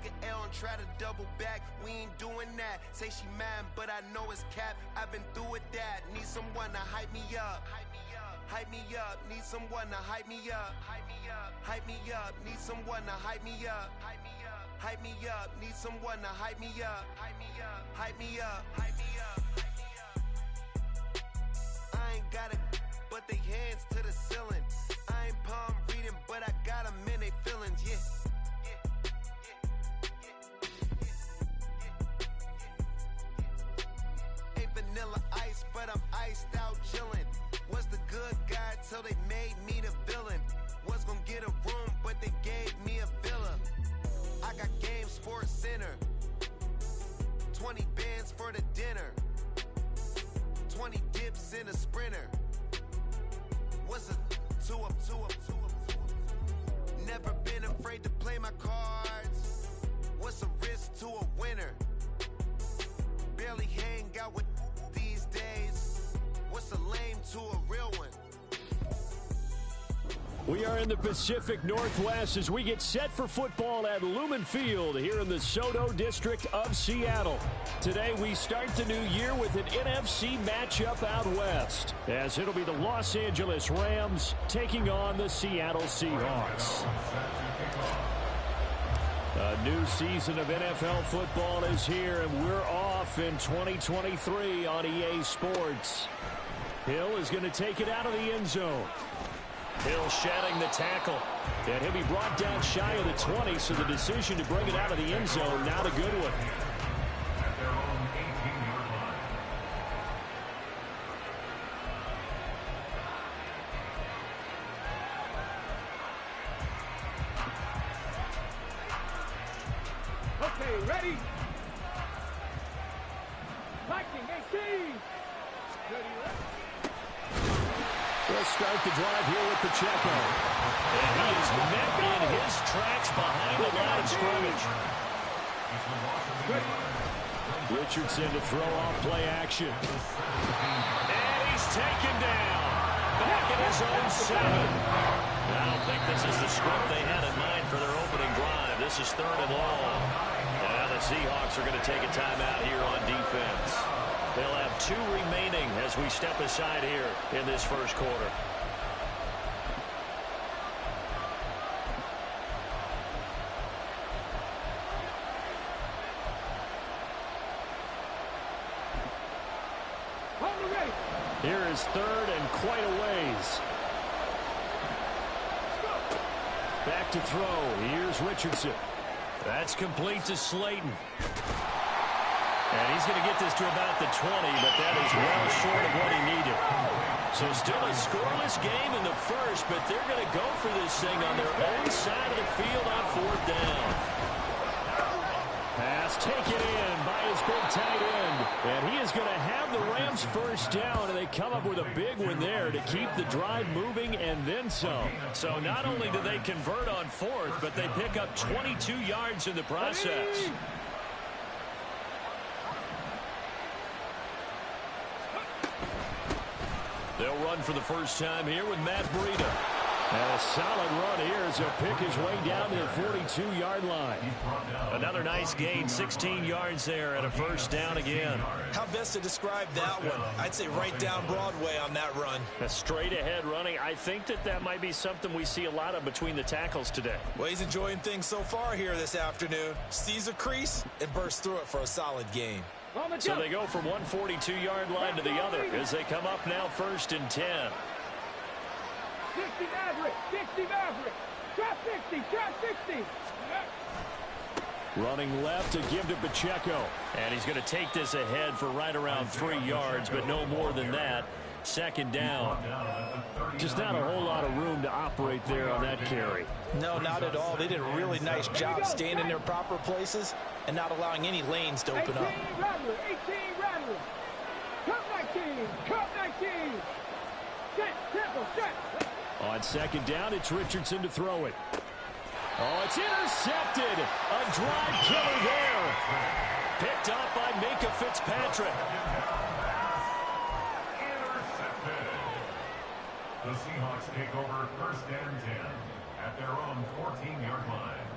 take an L and try to double back. We ain't doing that. Say she mad, but I know it's cap. I've been through with that. Need someone to hype me up. Hype me up. Need someone to hype me up. Hype me up. Need someone to hype me up. Hype me up. Need someone to hype me up. Hype me up. I ain't got it, but they hands to the ceiling. I ain't palm reading, but I got them in they feelings, yeah. Ain't vanilla ice, but I'm iced out chillin'. Was the good guy till they made me the villain. Was gonna get a room, but they gave me a villa. I got Game Sports Center. 20 bands for the dinner. 20 dips in a sprinter. What's a two up? Never been afraid to play my cards. What's a risk to a winner? Barely hang out with these days. What's a lame to a real one? We are in the Pacific Northwest as we get set for football at Lumen Field here in the SoDo district of Seattle. Today we start the new year with an NFC matchup out west, as it'll be the Los Angeles Rams taking on the Seattle Seahawks. A new season of NFL football is here, and we're off in 2023 on EA Sports. Hill is going to take it out of the end zone. Hill shedding the tackle, and he'll be brought down shy of the 20, so the decision to bring it out of the end zone, not a good one. At their own 18-yard line. Okay, ready? Viking 18! We'll start the drive here with Pacheco. And he is met in his tracks behind the line of scrimmage. Richardson to throw off play action. And he's taken down. Back at his own 7. I don't think this is the script they had in mind for their opening drive. This is 3rd and long. And now the Seahawks are going to take a timeout here on defense. They'll have 2 remaining as we step aside here in this first quarter. Here is 3rd and quite a ways. Back to throw. Here's Richardson. That's complete to Slayton. And he's going to get this to about the 20, but that is well short of what he needed. So still a scoreless game in the first, but they're going to go for this thing on their own side of the field on 4th down. Pass taken in by his big tight end. And he is going to have the Rams first down, and they come up with a big one there to keep the drive moving and then some. So not only do they convert on 4th, but they pick up 22 yards in the process. They'll run for the first time here with Matt Breida. And a solid run here as he'll pick his way down to the 42-yard line. Another nice gain, 16 yards there and a first down again. How best to describe that one? I'd say right down Broadway on that run. A straight-ahead running. I think that might be something we see a lot of between the tackles today. Well, he's enjoying things so far here this afternoon. Sees a crease and bursts through it for a solid gain. So they go from one 42-yard line to the other as they come up now 1st and 10. 60 Maverick, 60 Maverick, trap 60, trap 60. Running left to give to Pacheco. And he's going to take this ahead for right around 3 yards, but no more than that. 2nd down. Just not a whole lot of room to operate there on that carry. No, not at all. They did a really nice job staying in their proper places and not allowing any lanes to open up. 18 Rattler, 18 Rattler. Cup 19, Cup 19. Set, tempo, set. On 2nd down, it's Richardson to throw it. Oh, it's intercepted. A drive killer there. Picked up by Minkah Fitzpatrick. Intercepted. The Seahawks take over 1st and 10 at their own 14-yard line.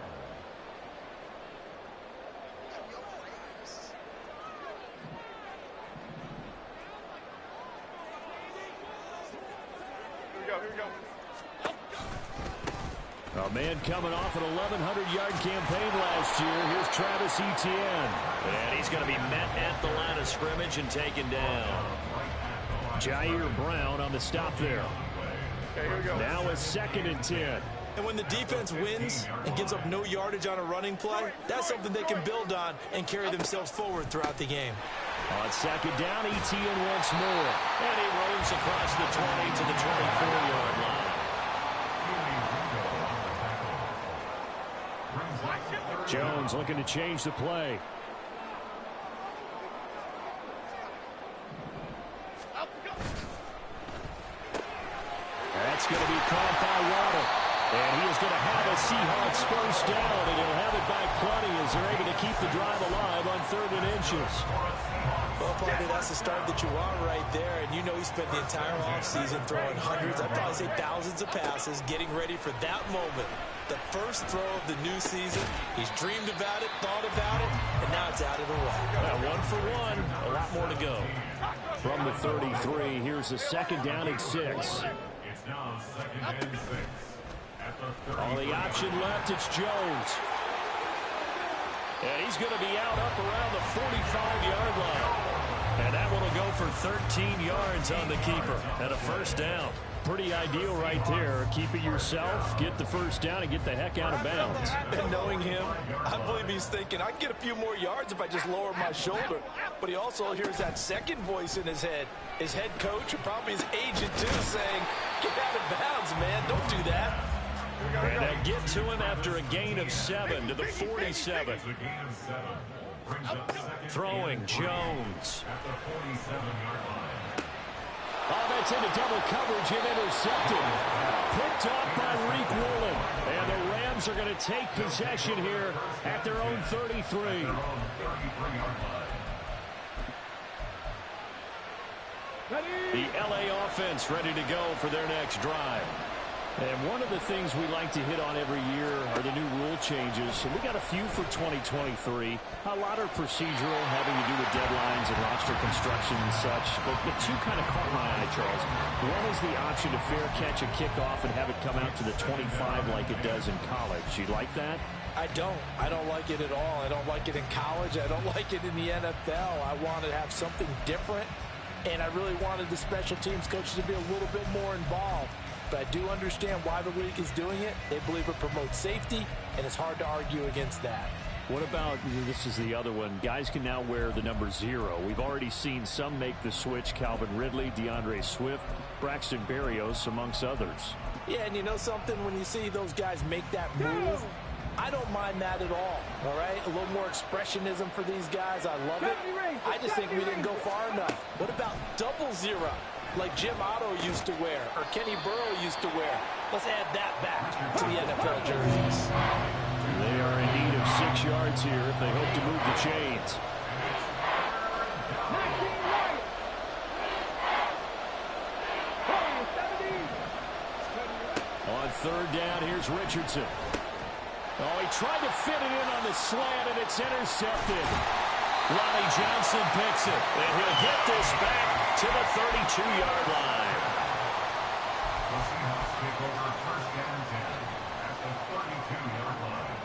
A man coming off an 1,100-yard campaign last year. Here's Travis Etienne. And he's going to be met at the line of scrimmage and taken down. Jair Brown on the stop there. Okay, here we go. Now a 2nd and 10. And when the defense wins and gives up no yardage on a running play, that's something they can build on and carry themselves forward throughout the game. On 2nd down, Etienne once more. And he roams across the 20 to the 24-yard line. Jones looking to change the play. That's going to be caught by Waddle. And he is going to have a Seahawks first down, and he'll have it by plenty as they're able to keep the drive alive on 3rd and inches. Well, partly that's the start that you want right there, and you know he spent the entire offseason throwing hundreds, I'd probably say thousands of passes, getting ready for that moment. The first throw of the new season. He's dreamed about it, thought about it, and now it's out of the way. Well, 1 for 1, a lot more to go. From the 33, here's a 2nd down and 6. It's now 2nd and 6. On the option left, it's Jones. And he's going to be out up around the 45-yard line. And that one will go for 13 yards on the keeper and a first down. Pretty ideal right there. Keep it yourself, get the first down, and get the heck out of bounds. And knowing him, I believe he's thinking, I can get a few more yards if I just lower my shoulder. But he also hears that second voice in his head. His head coach and probably his agent, too, saying, get out of bounds, man. Don't do that. And they get to him after a gain of 7 to the 47. Throwing Jones. Oh, that's into double coverage and intercepted. Picked off by Reek Woolen. And the Rams are going to take possession here at their own 33. The LA offense ready to go for their next drive. And one of the things we like to hit on every year are the new rule changes. And we got a few for 2023. A lot are procedural, having to do with deadlines and roster construction and such. But two kind of caught my eye, Charles. One is the option to fair catch a kickoff and have it come out to the 25 like it does in college. You like that? I don't. I don't like it at all. I don't like it in college. I don't like it in the NFL. I want to have something different. And I really wanted the special teams coaches to be a little bit more involved. But I do understand why the league is doing it. They believe it promotes safety, and it's hard to argue against that. What about, this is the other one, guys can now wear the number 0. We've already seen some make the switch, Calvin Ridley, DeAndre Swift, Braxton Berrios, amongst others. Yeah, and you know something? When you see those guys make that move, I don't mind that at all right? A little more expressionism for these guys. I love it. I just think we didn't go far enough. What about 00? Like Jim Otto used to wear, or Kenny Burrow used to wear. Let's add that back to the NFL jerseys. They are in need of 6 yards here if they hope to move the chains. On 3rd down, here's Richardson. Oh, he tried to fit it in on the slant, and it's intercepted. Ronnie Johnson picks it, and he'll get this back to the 32-yard line. The Seahawks take over 1st and 10 at the 32-yard line.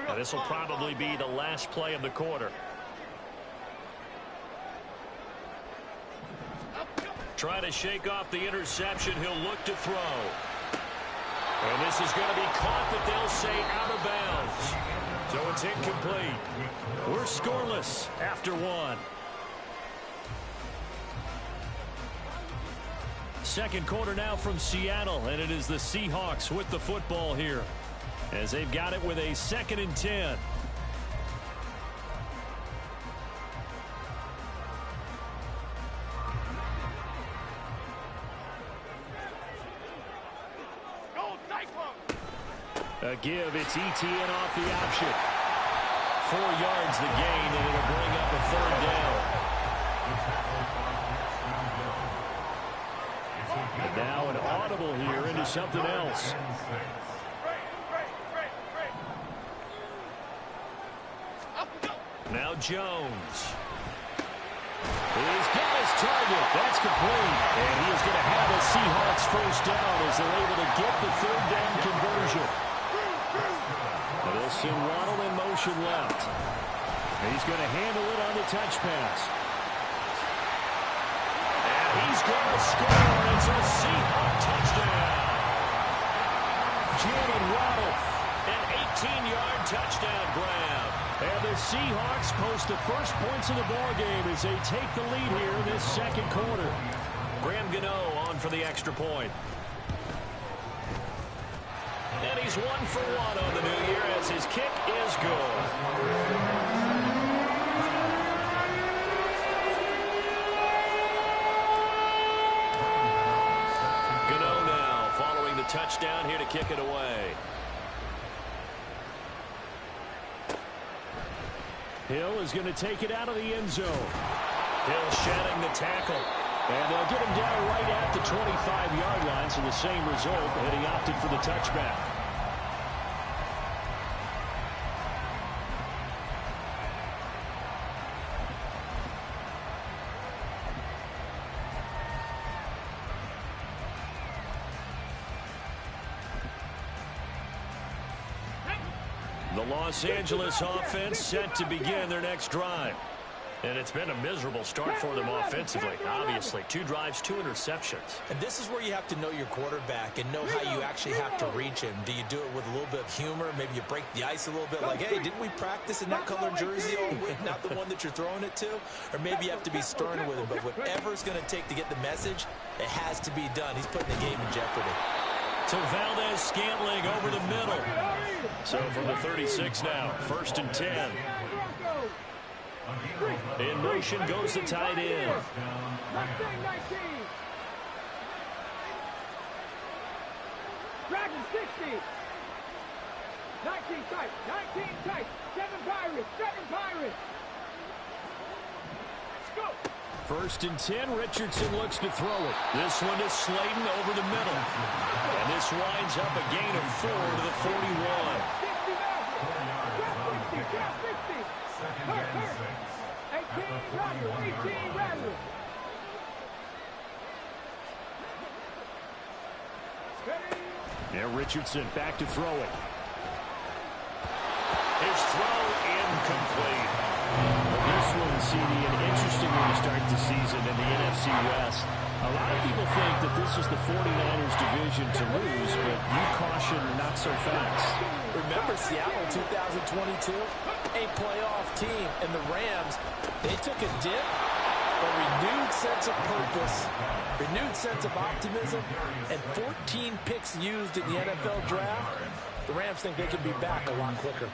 Now, this will probably be the last play of the quarter. Trying to shake off the interception. He'll look to throw. And this is going to be caught, but they'll say out of bounds. So it's incomplete. We're scoreless after 1. Second quarter now from Seattle, and it is the Seahawks with the football here as they've got it with a 2nd and 10. A give, it's Etienne off the option. 4 yards the gain, and it'll bring up a 3rd down. And now an audible here into something else. Now Jones. He's got his target. That's complete. And he is going to have the Seahawks first down as they're able to get the third down conversion. And they'll send Waddle in motion left. And he's going to handle it on the touch pass. And he's going to score. It's a Seahawk touchdown. Jalen Waddle, an 18-yard touchdown grab. And the Seahawks post the first points of the ballgame as they take the lead here in this second quarter. Graham Gano on for the extra point. And he's 1 for 1 on the new year as his kick is good. Gano now following the touchdown here to kick it away. Hill is going to take it out of the end zone. Hill shedding the tackle. And they'll get him down right at the 25-yard line, so the same result, and he opted for the touchback. The Los Angeles offense set to begin their next drive. And it's been a miserable start for them offensively. Obviously, 2 drives, 2 interceptions. And this is where you have to know your quarterback and know how you actually have to reach him. Do you do it with a little bit of humor? Maybe you break the ice a little bit like, hey, didn't we practice in that color jersey all week, not the one that you're throwing it to? Or maybe you have to be stern with him. But whatever it's going to take to get the message, it has to be done. He's putting the game in jeopardy. To Valdez-Scantling over the middle. So from the 36 now, 1st and 10. In motion goes the tight end. Dragon 60. 19 tight. 19 tight. 7 Pirates. 7 Pirates. Let's go. 1st and 10. Richardson looks to throw it. This one to Slayton over the middle. And this winds up a gain of 4 to the 41. 18 Rattler. Now Richardson back to throw it. His throw incomplete. This one, CD, an interesting one to start the season in the NFC West. A lot of people think that this is the 49ers division to lose, but you caution not so fast. Remember Seattle 2022? A playoff team, and the Rams, they took a dip, a renewed sense of purpose, renewed sense of optimism, and 14 picks used in the NFL draft. The Rams think they can be back a lot quicker.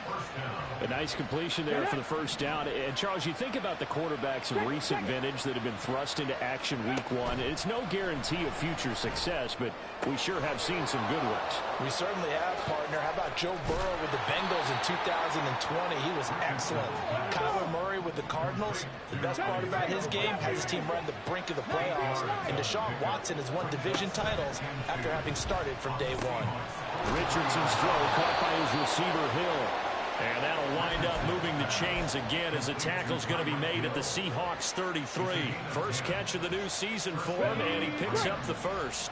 A nice completion there for the first down. And, Charles, you think about the quarterbacks of recent vintage that have been thrust into action week 1. It's no guarantee of future success, but we sure have seen some good ones. We certainly have, partner. How about Joe Burrow with the Bengals in 2020? He was excellent. Kyler Murray with the Cardinals. The best part about his game has his team right on the brink of the playoffs. And Deshaun Watson has won division titles after having started from day 1. Richardson's throw caught by his receiver, Hill. And that'll wind up moving the chains again as the tackle's going to be made at the Seahawks 33. First catch of the new season for him, and he picks up the first.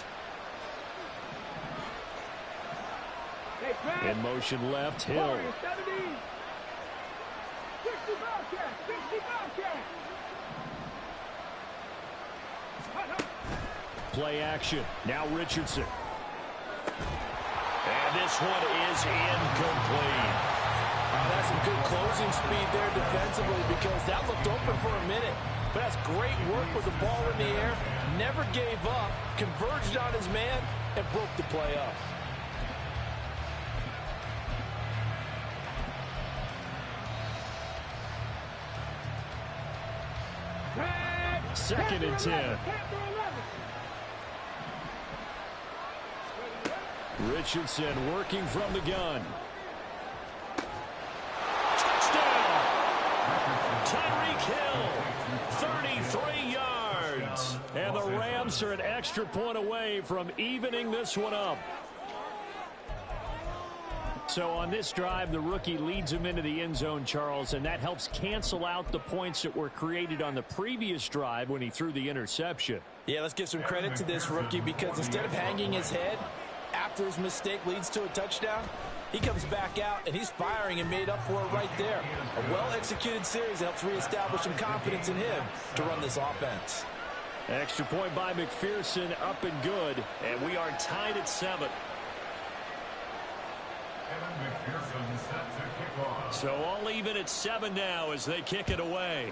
In motion left, Hill. 60 Bobcat. 60 Bobcat. Play action. Now Richardson. And this one is incomplete. That's some good closing speed there defensively because that looked open for a minute. But that's great work with the ball in the air. Never gave up, converged on his man, and broke the play up. Second and 10. Richardson working from the gun. Touchdown! Tyreek Hill, 33 yards. And the Rams are an extra point away from evening this one up. So on this drive, the rookie leads him into the end zone, Charles, and that helps cancel out the points that were created on the previous drive when he threw the interception. Yeah, let's give some credit to this rookie because instead of hanging his head after his mistake leads to a touchdown, he comes back out and he's firing and made up for it right there. A well-executed series that helps reestablish some confidence in him to run this offense. Extra point by McPherson, up and good, and we are tied at 7. So all even at 7 now as they kick it away.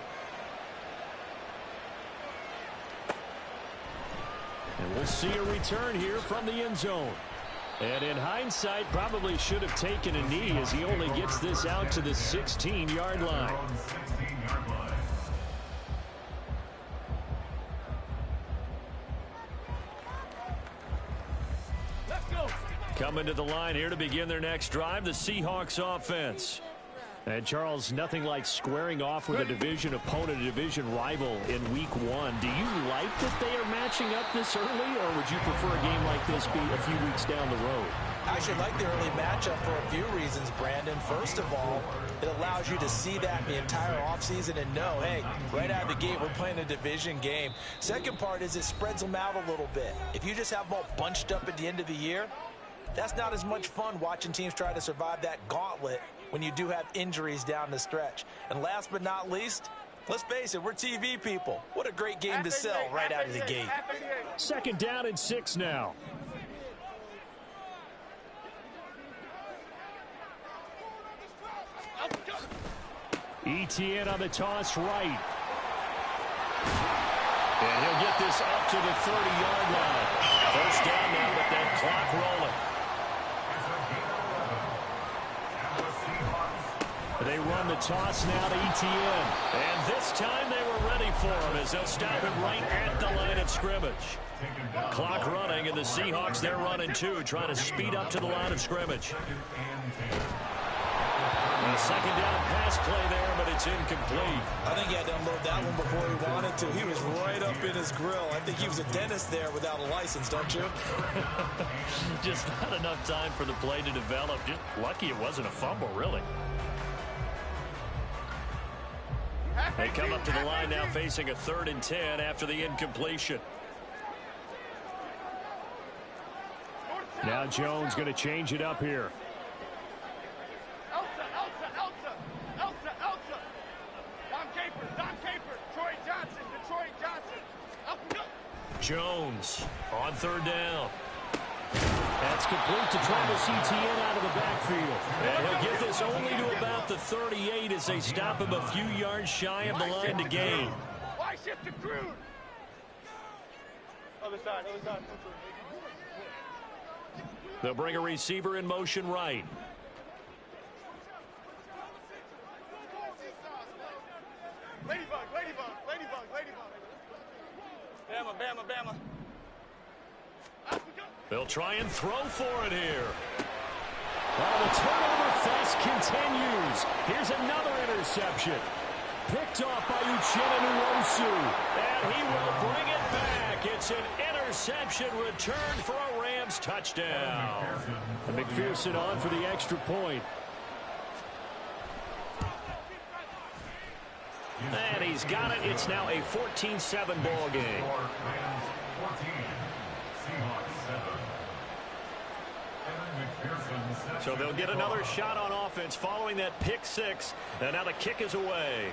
And we'll see a return here from the end zone. And in hindsight, probably should have taken a knee as he only gets this out to the 16-yard line. Coming to the line here to begin their next drive, the Seahawks offense. And Charles, nothing like squaring off with a division opponent, a division rival in week 1. Do you like that they are matching up this early, or would you prefer a game like this be a few weeks down the road? I actually like the early matchup for a few reasons, Brandon. First of all, it allows you to see that the entire offseason and know, hey, right out of the gate, we're playing a division game. Second part is it spreads them out a little bit. If you just have them all bunched up at the end of the year, that's not as much fun watching teams try to survive that gauntlet when you do have injuries down the stretch. And last but not least, let's face it, we're TV people. What a great game to sell right out of the gate. Second down and 6 now. Etienne on the toss right. And he'll get this up to the 30-yard line. First down now with that clock rolling. They run the toss now to Etienne. And this time they were ready for him as they'll stop him right at the line of scrimmage. Clock running, and the Seahawks, they're running too, trying to speed up to the line of scrimmage. A second down pass play there, but it's incomplete. I think he had to unload that one before he wanted to. He was right up in his grill. I think he was a dentist there without a license, don't you? Just not enough time for the play to develop. Just lucky it wasn't a fumble, really. They come up to the line now facing a 3rd and 10 after the incompletion. Now Jones going to change it up here. Jones on 3rd down. That's complete to Travis Etienne out of the backfield. And he'll get this only to about the 38 as they stop him a few yards shy of the line to gain. Why shift to Crude? Other side, other side. They'll bring a receiver in motion right. Ladybug, ladybug, ladybug, ladybug. Bama, Bama, Bama. They'll try and throw for it here. Well, the turnover fest continues. Here's another interception. Picked off by Uchenna Nwosu. And he will bring it back. It's an interception returned for a Rams touchdown. And McPherson on for the extra point. And he's got it. It's now a 14-7 ball game. So they'll get another shot on offense following that pick 6. And now the kick is away.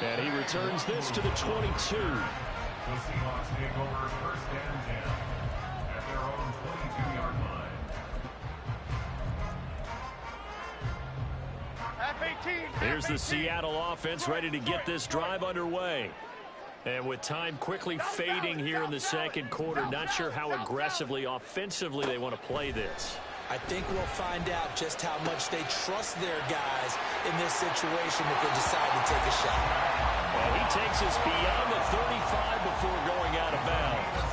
And he returns this to the 22. The Seahawks take over 1st and 10 at their own 22-yard line. Here's the Seattle offense ready to get this drive underway. And with time quickly fading here in the second quarter, not sure how aggressively, offensively they want to play this. I think we'll find out just how much they trust their guys in this situation if they decide to take a shot. Well, he takes us beyond the 35 before going out of bounds.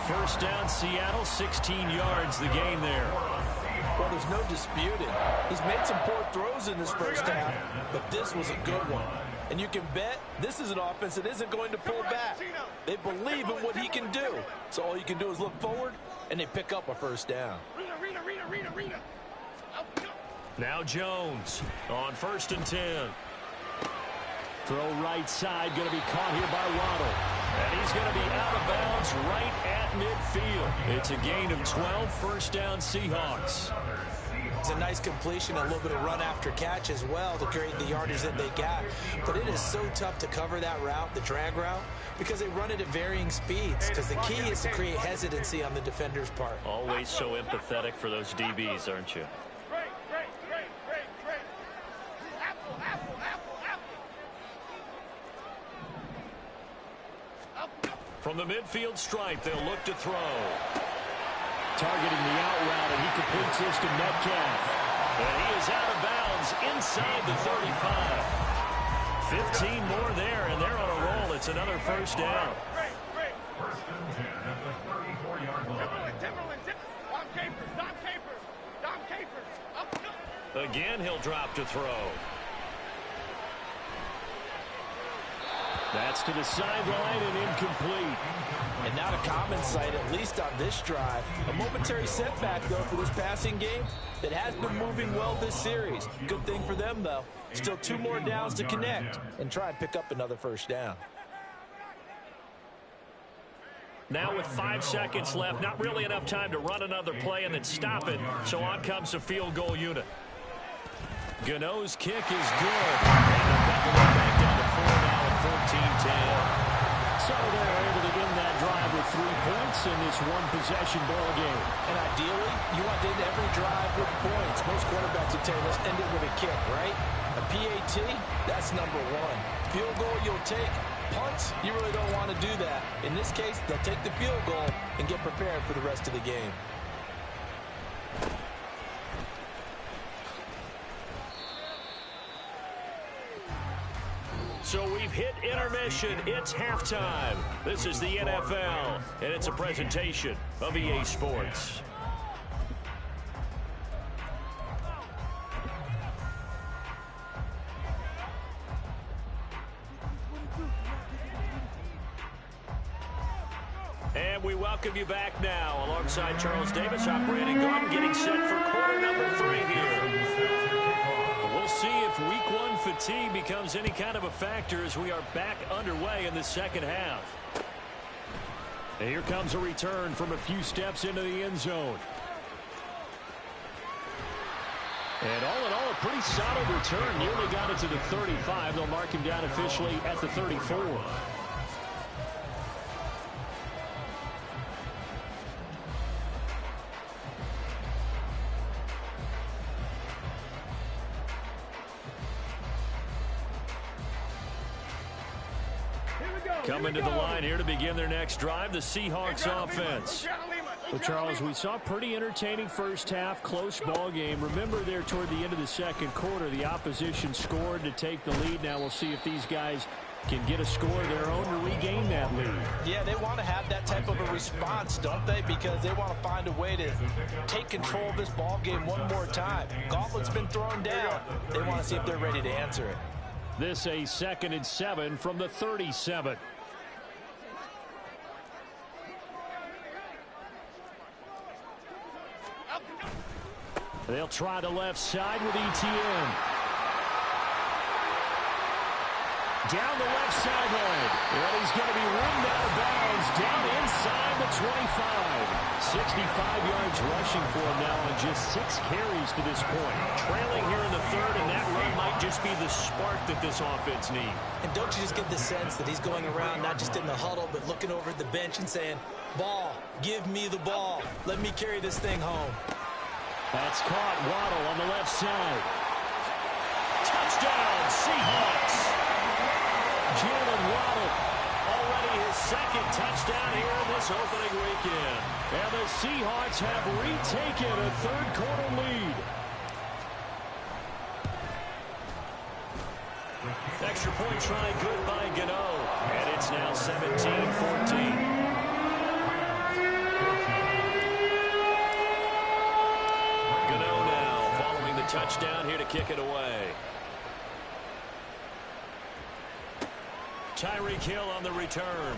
First down, Seattle, 16 yards, the gain there. Well, there's no disputing. He's made some poor throws in this first half, but this was a good one. And you can bet this is an offense that isn't going to pull back. They believe in what he can do. So all you can do is look forward, and they pick up a first down. Now Jones on 1st and 10. Throw right side, going to be caught here by Waddle. And he's going to be out of bounds right at midfield. It's a gain of 12, first down Seahawks. It's a nice completion, a little bit of run after catch as well to create the yardage that they got. But it is so tough to cover that route, the drag route, because they run it at varying speeds. Because the key is to create hesitancy on the defender's part. Always so empathetic for those DBs, aren't you? From the midfield stripe, they'll look to throw. Targeting the out route, and he completes this to Metcalf. And he is out of bounds inside the 35. 15 more there, and they're on a roll. It's another first down. First and 10 at the 34-yard line. Dom Capers. Again, he'll drop to throw. That's to the sideline and incomplete. And not a common sight, at least on this drive. A momentary setback, though, for this passing game that has been moving well this series. Good thing for them, though. Still 2 more downs to connect and try and pick up another first down. Now with 5 seconds left, not really enough time to run another play and then stop it. So on comes the field goal unit. Gano's kick is good. And they're buckling back down to 4 now at 14-10. So they're able to end that drive with 3 points in this one-possession ball game. And ideally, you want to end every drive with points. Most quarterbacks would tell us end it with a kick, right? A PAT, that's number 1. Field goal you'll take. Punts, you really don't want to do that. In this case, they'll take the field goal and get prepared for the rest of the game. So we've hit intermission. It's halftime. This is the NFL, and it's a presentation of EA Sports. And we welcome you back now alongside Charles Davis, operating gun, getting set for quarter number 3 here. We'll see if week 1 fatigue becomes any kind of a factor as we are back underway in the second half. And here comes a return from a few steps into the end zone. And all in all, a pretty solid return. Nearly got it to the 35. They'll mark him down officially at the 34. Coming to the line here to begin their next drive, the Seahawks offense. Well, Charles, we saw a pretty entertaining first half, close ball game. Remember there toward the end of the second quarter, the opposition scored to take the lead. Now we'll see if these guys can get a score of their own to regain that lead. Yeah, they want to have that type of a response, don't they? Because they want to find a way to take control of this ball game one more time. Gauntlet's been thrown down. They want to see if they're ready to answer it. This a 2nd and 7 from the 37. They'll try the left side with ETN. Down the left sideline. And he's going to be run out of bounds down inside the 25. 65 yards rushing for him now on just 6 carries to this point. Trailing here in the 3rd, and that run might just be the spark that this offense needs. And don't you just get the sense that he's going around not just in the huddle, but looking over at the bench and saying, ball, give me the ball. Let me carry this thing home. That's caught. Waddle on the left side. Touchdown, Seahawks. Jalen Waddle, already his 2nd touchdown here in this opening weekend. And the Seahawks have retaken a 3rd quarter lead. Extra point try good by Gano. And it's now 17-14. Touchdown here to kick it away. Tyreek Hill on the return.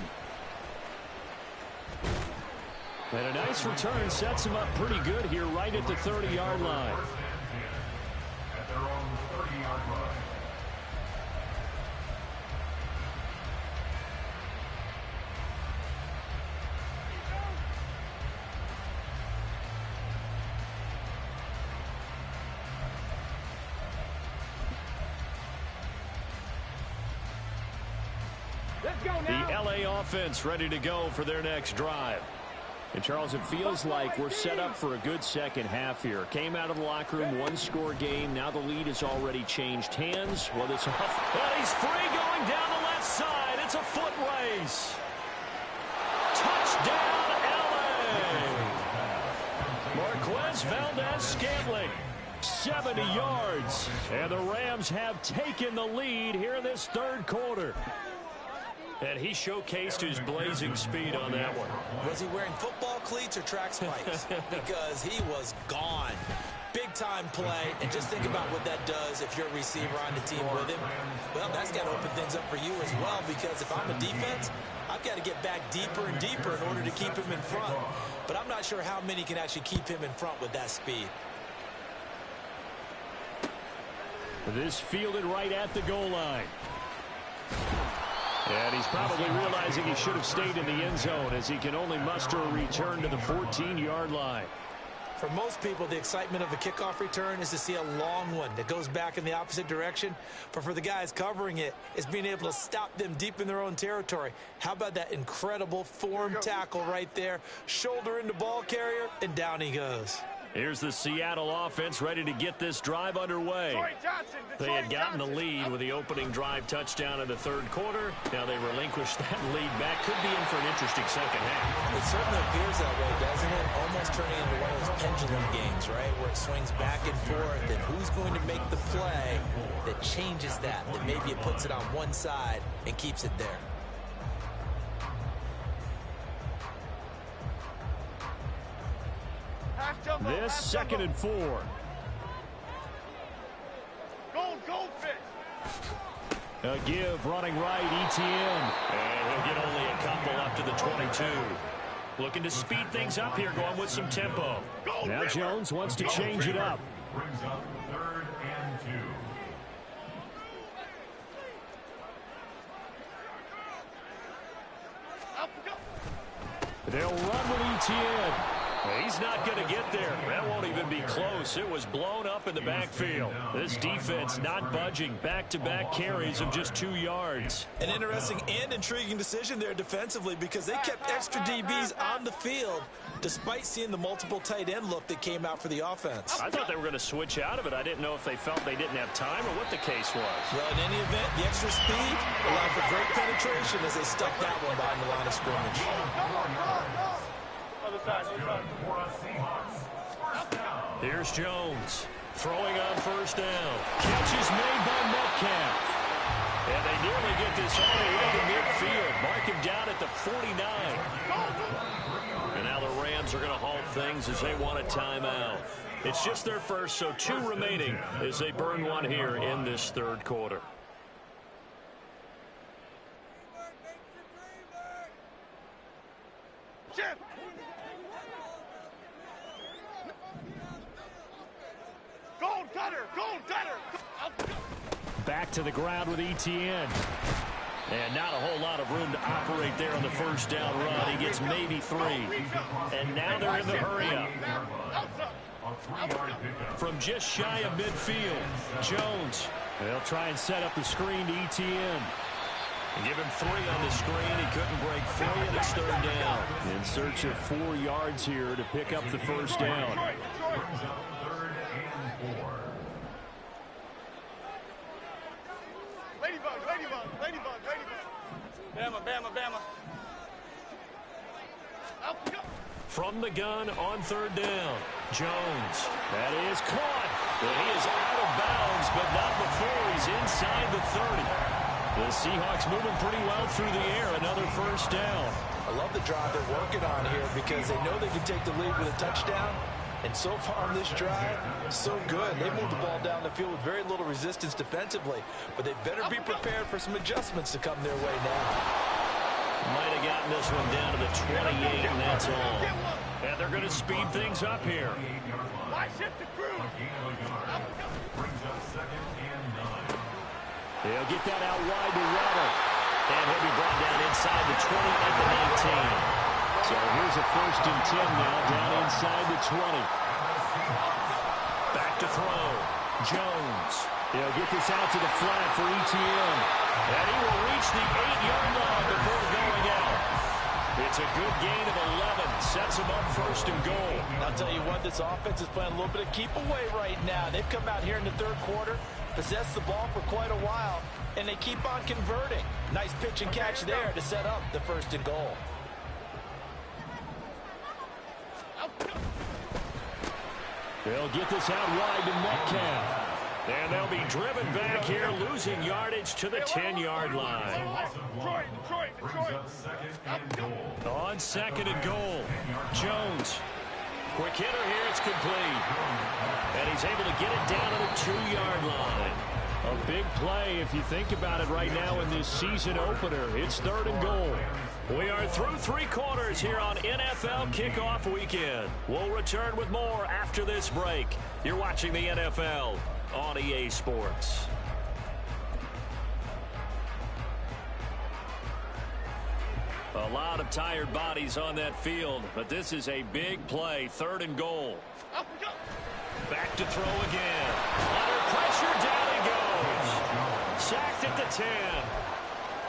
And a nice return sets him up pretty good here right at the 30-yard line. At their own 30-yard line. Let's go now. The LA offense ready to go for their next drive. And, Charles, it feels like we're set up for a good second half here. Came out of the locker room, one-score game. Now the lead has already changed hands. Well, it's off. Well, he's free going down the left side. It's a foot race. Touchdown, LA. Marquez Valdez-Scantling, 70 yards. And the Rams have taken the lead here in this third quarter. And he showcased his blazing speed on that one. Was he wearing football cleats or track spikes? Because he was gone. Big-time play, and just think about what that does if you're a receiver on the team with him. Well, that's got to open things up for you as well, because if I'm a defense, I've got to get back deeper and deeper in order to keep him in front. But I'm not sure how many can actually keep him in front with that speed. This fielded right at the goal line. And he's probably realizing he should have stayed in the end zone as he can only muster a return to the 14-yard line. For most people, the excitement of a kickoff return is to see a long one that goes back in the opposite direction. But for the guys covering it, it's being able to stop them deep in their own territory. How about that incredible form tackle right there? Shoulder into ball carrier, and down he goes. Here's the Seattle offense ready to get this drive underway. They had gotten the lead with the opening drive touchdown in the third quarter. Now they relinquish that lead back. Could be in for an interesting second half. It certainly appears that way, doesn't it? Almost turning into one of those pendulum games, right, where it swings back and forth, and who's going to make the play that changes that maybe it puts it on one side and keeps it there. This 2nd and 4. Goldfish. A give running right, Etienne. And he'll get only a couple up to the 22. Looking to speed things up here, going with some tempo. Now Jones wants to change it up. Brings up 3rd and 2. They'll run with Etienne. He's not going to get there. That won't even be close. It was blown up in the backfield. This defense not budging. Back-to-back carries of just 2 yards. An interesting and intriguing decision there defensively, because they kept extra DBs on the field despite seeing the multiple tight end look that came out for the offense. I thought they were going to switch out of it. I didn't know if they felt they didn't have time or what the case was. Well, in any event, the extra speed allowed for great penetration as they stuck that one behind the line of scrimmage. Here's Jones throwing on first down. Catch is made by Metcalf. And they nearly get this all the way to midfield. Mark him down at the 49. And now the Rams are going to halt things as they want a timeout. It's just their first, so 2 remaining as they burn one here in this third quarter. Chip. Gold cutter. Back to the ground with Etienne. And not a whole lot of room to operate there on the first down run. He gets maybe 3. And now they're in the hurry-up. From just shy of midfield, Jones. They'll try and set up the screen to Etienne. And give him 3 on the screen. He couldn't break free, and it's 3rd down. In search of 4 yards here to pick up the first down. Ladybug. Bama. From the gun on 3rd down, Jones. That is caught. Well, he is out of bounds, but not before he's inside the 30. The Seahawks moving pretty well through the air. Another first down. I love the drive they're working on here because they know they can take the lead with a touchdown, And so far on this drive, so good. They moved the ball down the field with very little resistance defensively, but they better be prepared for some adjustments to come their way now. Might have gotten this one down to the 28, and that's all. And they're going to speed things up here. Why shift the crew? Brings up 2nd and 9. They'll get that out wide to Waddle. And he'll be brought down inside the 20 at the 19. So here's a 1st and 10 now, down inside the 20. Back to throw. Jones. He'll get this out to the flat for ETN. And he will reach the 8-yard line before going out. It's a good gain of 11. Sets him up 1st and goal. I'll tell you what, this offense is playing a little bit of keep away right now. They've come out here in the 3rd quarter, possessed the ball for quite a while, and they keep on converting. Nice pitch and catch there to set up the 1st and goal. They'll get this out wide to Metcalf. And they'll be driven back here, losing yardage to the 10-yard line. Detroit. On 2nd and goal, Jones. Quick hitter here, it's complete. And he's able to get it down to the 2-yard line. A big play if you think about it right now in this season opener. It's 3rd and goal. We are through 3 quarters here on NFL Kickoff Weekend. We'll return with more after this break. You're watching the NFL on EA Sports. A lot of tired bodies on that field, but this is a big play. 3rd and goal. Back to throw again. Under pressure, down he goes. Sacked at the 10.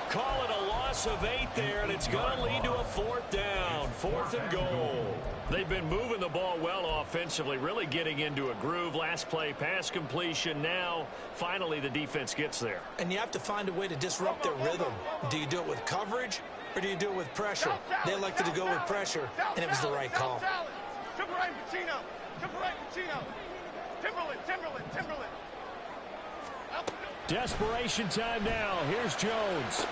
Call it a loss of 8 there, and it's going to lead to a 4th down. 4th and goal. They've been moving the ball well offensively, really getting into a groove. Last play, pass completion. Now, finally, the defense gets there. And you have to find a way to disrupt their rhythm. Do you do it with coverage, or do you do it with pressure? They elected to go with pressure, and it was the right call. Triple right, Pacino. Timberland. Desperation time now. Here's Jones.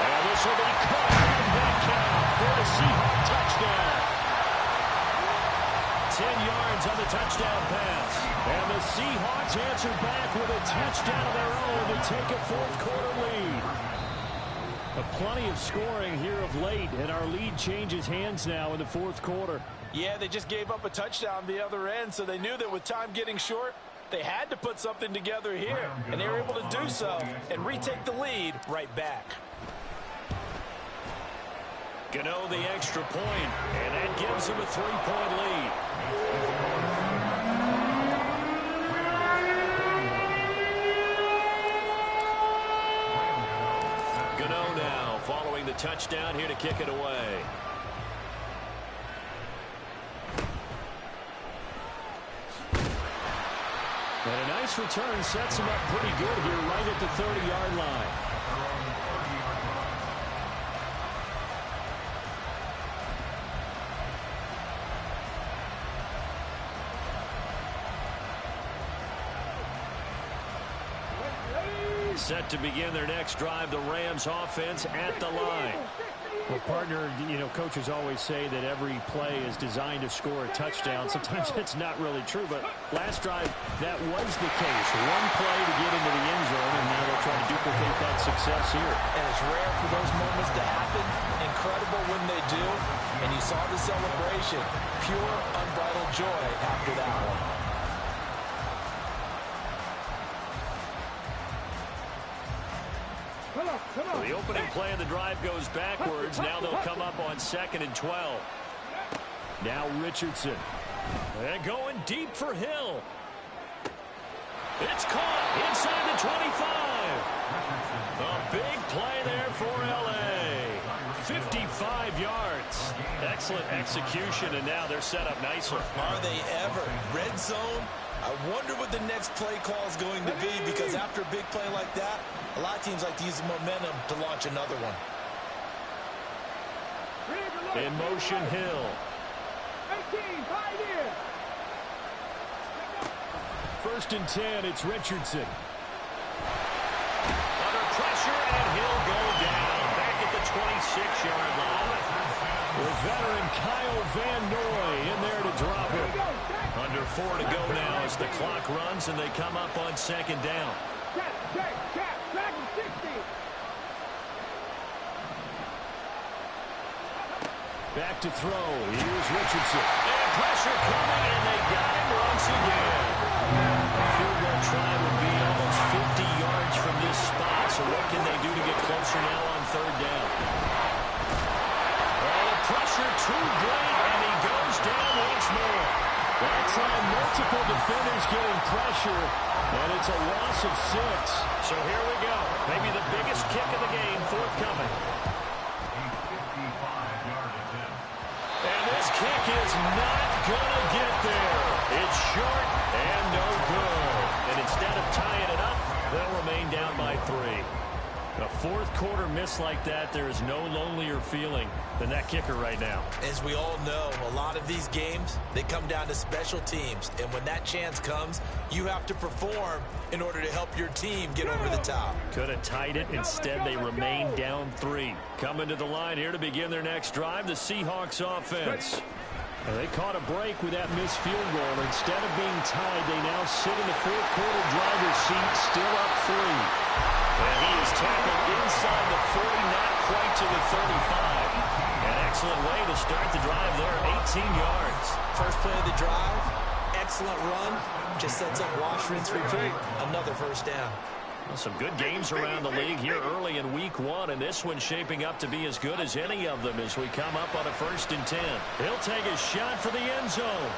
And this will be caught by Metcalf for a Seahawks touchdown. 10 yards on the touchdown pass. And the Seahawks answer back with a touchdown of their own to take a 4th quarter lead. Plenty of scoring here of late, and our lead changes hands now in the 4th quarter. Yeah, they just gave up a touchdown the other end, so they knew that with time getting short, they had to put something together here, and they were able to do so and retake the lead right back. Gano the extra point, and that gives him a 3-point lead. Gano now following the touchdown here to kick it away. And a nice return sets him up pretty good here right at the 30-yard line. Set to begin their next drive, the Rams offense at the line. Well, partner, coaches always say that every play is designed to score a touchdown. Sometimes it's not really true, but last drive, that was the case. One play to get into the end zone, and now they'll try to duplicate that success here. And it's rare for those moments to happen. Incredible when they do. And you saw the celebration. Pure, unbridled joy after that one. The opening play of the drive goes backwards. Now they'll come up on 2nd and 12. Now Richardson. And going deep for Hill. It's caught inside the 25. A big play there for L.A. 55 yards. Excellent execution, and now they're set up nicely. Are they ever? Red zone? I wonder what the next play call is going to be, because after a big play like that, a lot of teams like to use the momentum to launch another one. In motion, Hill. 18, pioneer. 1st and 10, it's Richardson. Under pressure, and he'll go down back at the 26-yard line. The veteran Kyle Van Noy in there to drop it. Under 4 to go now as the clock runs and they come up on second down. Back to throw. Here's Richardson. And pressure coming, and they got him once again. A field goal try would be almost 50 yards from this spot, so what can they do to get closer now on third down? Oh, the pressure too great, and he goes down once more. That time, multiple defenders getting pressure, and it's a loss of 6. So here we go. Maybe the biggest kick of the game forthcoming. And this kick is not going to get there. It's short and no good. And instead of tying it up, they'll remain down by 3. A fourth quarter miss like that, there is no lonelier feeling than that kicker right now. As we all know, a lot of these games, they come down to special teams. And when that chance comes, you have to perform in order to help your team get over the top. Could have tied it. Instead, they remain down 3. Coming to the line here to begin their next drive, the Seahawks offense. And they caught a break with that missed field goal. Instead of being tied, they now sit in the fourth quarter driver's seat, still up 3. And he is tackled inside the 40, not quite to the 35. An excellent way to start the drive there, 18 yards. First play of the drive, excellent run. Just sets up wash, rinse, repeat. Another first down. Well, some good games around the league here early in week 1, and this one's shaping up to be as good as any of them as we come up on a 1st and 10. He'll take a shot for the end zone.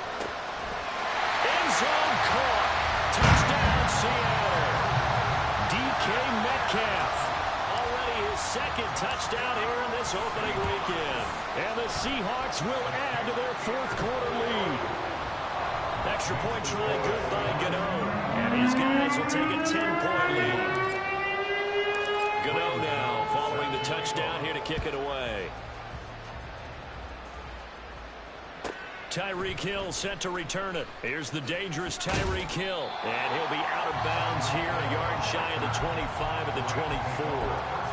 End zone caught. Touchdown, Seattle. DK Metcalf. Already his 2nd touchdown here in this opening weekend. And the Seahawks will add to their fourth quarter lead. Extra point try good by Gano. And his guys will take a 10-point lead. Gano now following the touchdown here to kick it away. Tyreek Hill set to return it. Here's the dangerous Tyreek Hill. And he'll be out of bounds here, a yard shy of the 25 at the 24.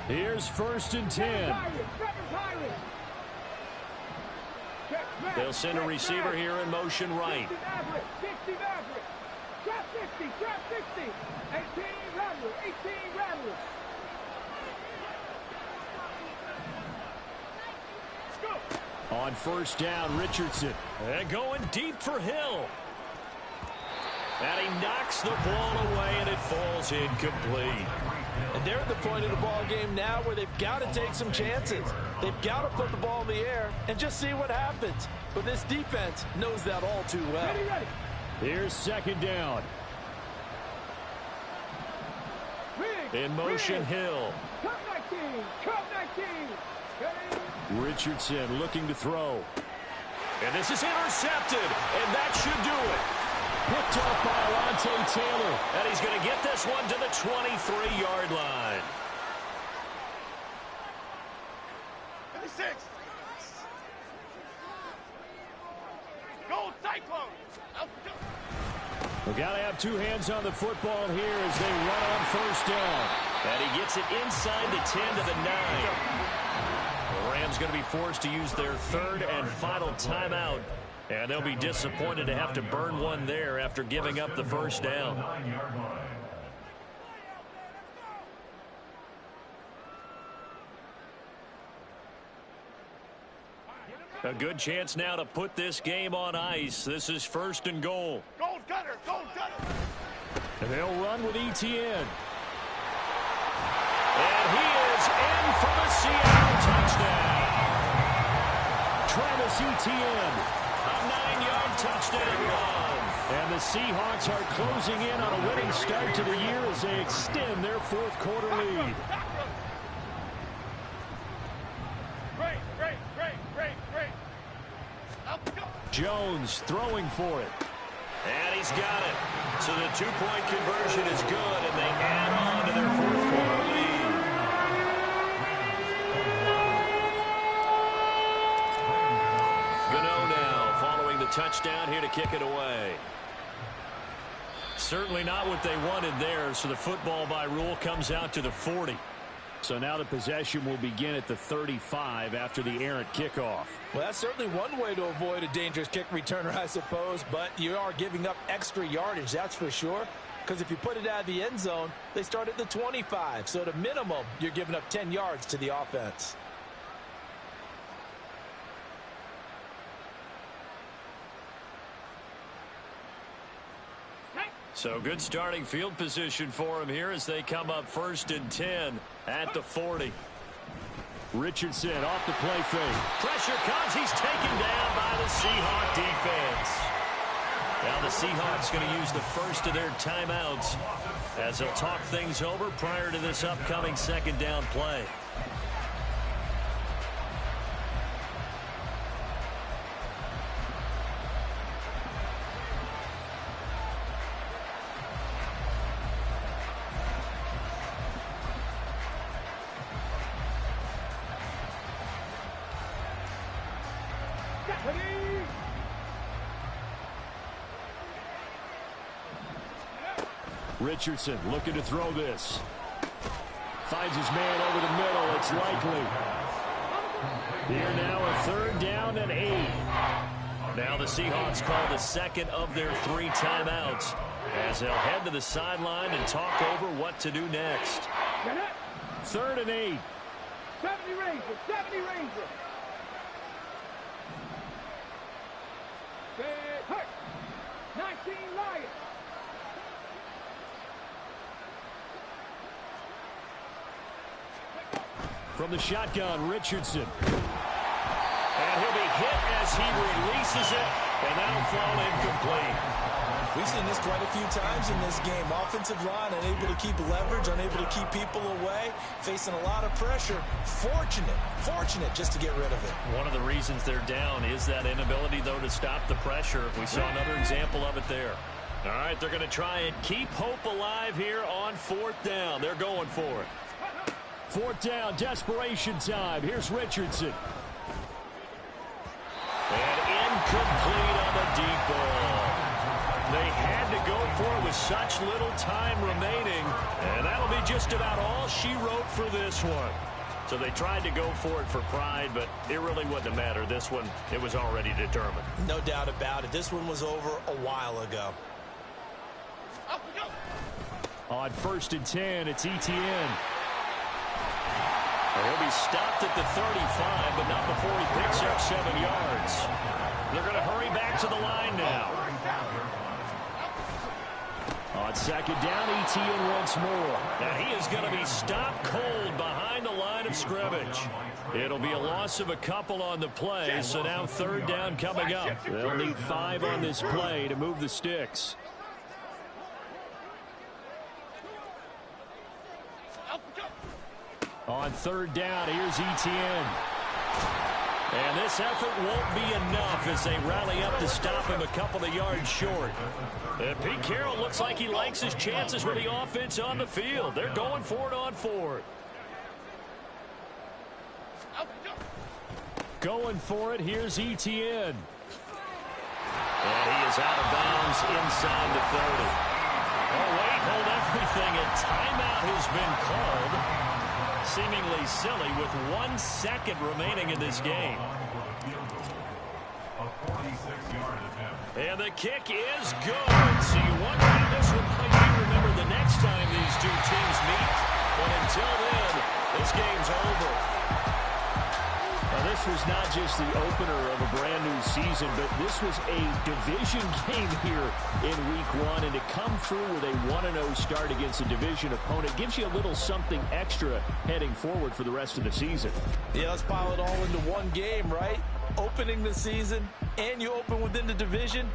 Here's 1st and 10. They'll send a receiver here in motion right. On 1st down, Richardson. And going deep for Hill. And he knocks the ball away, and it falls incomplete. And they're at the point of the ball game now where they've got to take some chances. They've got to put the ball in the air and just see what happens. But this defense knows that all too well. Here's 2nd down. In motion, Hill. Richardson looking to throw. And this is intercepted, and that should do it. Picked up by Alontae Taylor. And he's going to get this one to the 23-yard line. 56. Gold Cyclone. We've got to have 2 hands on the football here as they run on 1st down. And he gets it inside the 10 to the 9. The Rams going to be forced to use their 3rd and final timeout. And they'll be disappointed to have to burn one there after giving up the 1st down. A good chance now to put this game on ice. This is 1st and goal. Gold Gunner, Gold Gunner. And they'll run with ETN. And he is in for the Seattle touchdown. Travis Etienne. A 9-yard touchdown run. And the Seahawks are closing in on a winning start to the year as they extend their fourth quarter lead. Great. Jones throwing for it. And he's got it. So the 2-point conversion is good, and they add on to their fourth quarter lead. touchdown here to kick it away. Certainly not what they wanted there, so the football by rule comes out to the 40. So now the possession will begin at the 35 after the errant kickoff. Well, that's certainly one way to avoid a dangerous kick returner, I suppose, but you are giving up extra yardage, that's for sure. Because if you put it out of the end zone, they start at the 25. So at a minimum, you're giving up 10 yards to the offense. So good starting field position for him here as they come up 1st and 10 at the 40. Richardson off the play fake. Pressure comes. He's taken down by the Seahawk defense. Now the Seahawks going to use the first of their timeouts as they'll talk things over prior to this upcoming 2nd down play. Richardson looking to throw this. Finds his man over the middle. It's likely. Here now a 3rd down and 8. Now the Seahawks call the 2nd of their 3 timeouts as they'll head to the sideline and talk over what to do next. 3rd and 8. 70 Rangers, 70 Rangers. Hurt. 19 Lions. From the shotgun, Richardson. And he'll be hit as he releases it, and that'll fall incomplete. We've seen this quite a few times in this game. Offensive line unable to keep leverage, unable to keep people away, facing a lot of pressure. Fortunate just to get rid of it. One of the reasons they're down is that inability, though, to stop the pressure. We saw another example of it there. All right, they're going to try and keep hope alive here on 4th down. They're going for it. 4th down, desperation time. Here's Richardson. And incomplete on the deep ball. They had to go for it with such little time remaining, and that'll be just about all she wrote for this one. So they tried to go for it for pride, but it really wouldn't have mattered. This one, it was already determined. No doubt about it. This one was over a while ago. On 1st and 10, it's Etienne. He'll be stopped at the 35, but not before he picks up 7 yards. They're going to hurry back to the line now. On 2nd down, Etienne once more. And he is going to be stopped cold behind the line of scrimmage. It'll be a loss of a couple on the play, so now 3rd down coming up. They'll need 5 on this play to move the sticks. On 3rd down, here's Etienne. And this effort won't be enough as they rally up to stop him a couple of yards short. And Pete Carroll looks like he likes his chances with the offense on the field. They're going for it on 4th. Going for it, here's Etienne. And he is out of bounds inside the 30. Oh, wait, hold everything. A timeout has been called. Seemingly silly with 1 second remaining in this game. And the kick is good. So you wonder how this one might be remembered the next time these two teams meet. But until then, this game's over. Now, this was not just the opener of a brand new season, but this was a division game here in week 1. And to come through with a 1-0 start against a division opponent gives you a little something extra heading forward for the rest of the season. Yeah, let's pile it all into one game, right? Opening the season, and you open within the division.